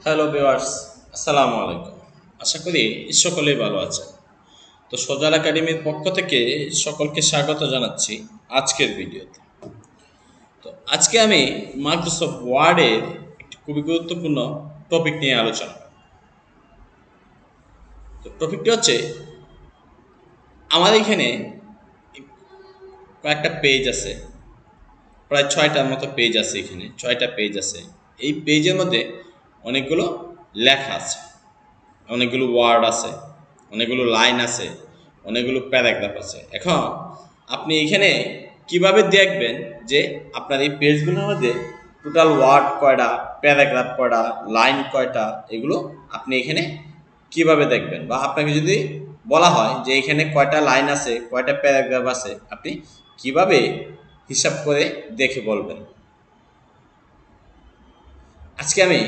Hello viewers, আসসালামু আলাইকুম। আশা করি সকলেই ভালো আছেন। তো সজাল একাডেমির পক্ষ থেকে সকলকে স্বাগত জানাচ্ছি আজকের ভিডিওতে। তো আজকে আমি মাইক্রোসফট ওয়ার্ডের একটি খুবই গুরুত্বপূর্ণ টপিক নিয়ে আলোচনা করব। তো টপিকটি হচ্ছে আমাদের এখানে কয়েকটা পেজ আছে, প্রায় 6টার মতো পেজ আছে। এখানে 6টা পেজ আছে। এই পেজের মধ্যে অনেকগুলো লেখা আছে, অনেকগুলো ওয়ার্ড আছে, অনেকগুলো লাইন আছে, অনেকগুলো প্যারাগ্রাফ আছে। এখন আপনি এখানে কিভাবে দেখবেন যে আপনার এই পেজগুলোর মধ্যে টোটাল ওয়ার্ড কয়টা, প্যারাগ্রাফ কয়টা, লাইন কয়টা, এগুলো আপনি এখানে কিভাবে দেখবেন? বা আপনাকে যদি বলা হয় যে এখানে কয়টা লাইন আছে, কয়টা প্যারাগ্রাফ আছে, আপনি কিভাবে হিসাব করে দেখে বলবেন? আজকে আমি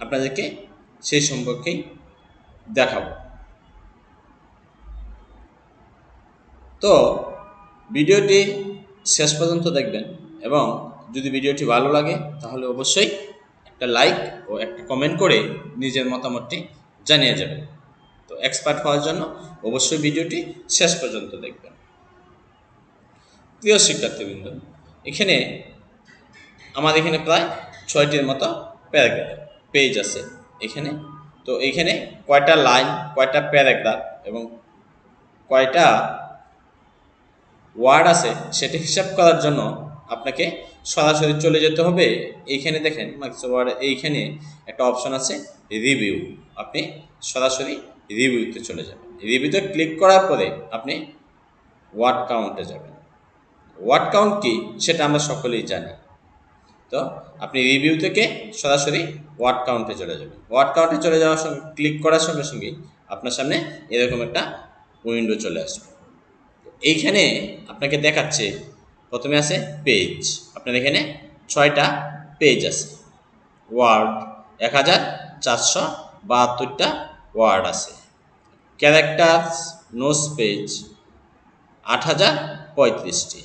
আপনাদেরকে সেই সম্পর্কেই দেখাবো। তো ভিডিওটি শেষ পর্যন্ত দেখবেন এবং যদি ভিডিওটি ভালো লাগে তাহলে অবশ্যই একটা লাইক ও একটা কমেন্ট করে নিজের মতামতটি জানিয়ে যাবেন। তো এক্সপার্ট হওয়ার জন্য অবশ্যই ভিডিওটি শেষ পর্যন্ত দেখবেন। প্রিয় শিক্ষার্থীবৃন্দ, এখানে আমাদের এখানে প্রায় 6টির মতো পেজ আছে এখানে। তো এখানে কয়টা লাইন, কয়টা প্যারাগ্রাফ এবং কয়টা ওয়ার্ড আছে সেটা হিসাব করার জন্য আপনাকে সরাসরি চলে যেতে হবে। এইখানে দেখেন মাইক্রোসফট ওয়ার্ড, এইখানে একটা অপশন আছে রিভিউ। আপনি সরাসরি রিভিউতে চলে যাবেন। রিভিউতে ক্লিক করার পরে আপনি ওয়ার্ড কাউন্টে যাবেন। ওয়ার্ড কাউন্ট কি সেটা আমরা সকলেই জানি। তো আপনি রিভিউ থেকে সরাসরি ওয়ার্ড কাউন্টে চলে যাবেন। ওয়ার্ড কাউন্টে চলে যাওয়ার সঙ্গে ক্লিক করার সঙ্গে সঙ্গেই আপনার সামনে এরকম একটা উইন্ডো চলে আসবে। এইখানে আপনাকে দেখাচ্ছে, প্রথমে আছে পেজ। আপনার এখানে 6টা পেজ আছে। ওয়ার্ড 1472টা ওয়ার্ড আছে। ক্যারেক্টারস নোস পেজ 8035টি।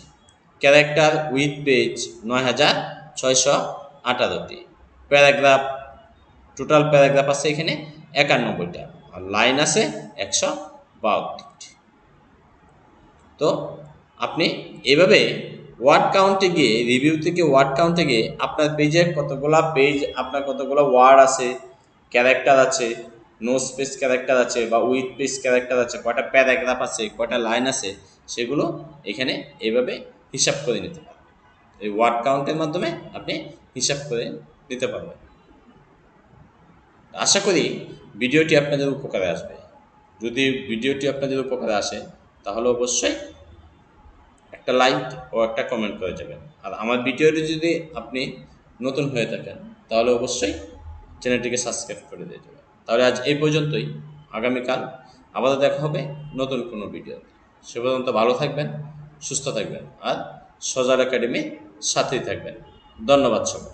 ক্যারেক্টার উইথ পেজ 9618টি। প্যারাগ্রাফ, টোটাল প্যারাগ্রাফ আছে এখানে 91টা। আর লাইন আছে 172টি। তো আপনি এভাবে ওয়ার্ড কাউন্টে গিয়ে, রিভিউ থেকে ওয়ার্ড কাউন্টে গিয়ে আপনার পেজে কতগুলা পেজ, আপনার কতগুলো ওয়ার্ড আছে, ক্যারেক্টার আছে, নো স্পেস ক্যারেক্টার আছে বা উইথ পেজ ক্যারেক্টার আছে, কয়টা প্যারাগ্রাফ আছে, কয়টা লাইন আছে, সেগুলো এখানে এভাবে হিসাব করে নিতে পারবেন। এই ওয়ার্ড কাউন্টের মাধ্যমে আপনি হিসাব করে নিতে পারবেন। আশা করি ভিডিওটি আপনাদের উপকারে আসবে। যদি ভিডিওটি আপনাদের উপকারে আসে তাহলে অবশ্যই একটা লাইক ও একটা কমেন্ট করে যাবেন। আর আমার ভিডিওটি যদি আপনি নতুন হয়ে থাকেন তাহলে অবশ্যই চ্যানেলটিকে সাবস্ক্রাইব করে দিয়ে যাবেন। তাহলে আজ এই পর্যন্তই। আগামীকাল আবারও দেখা হবে নতুন কোনো ভিডিওতে। সে পর্যন্ত ভালো থাকবেন, সুস্থ থাকবেন আর সজাল একাডেমির সাথেই থাকবেন। ধন্যবাদ সবাই।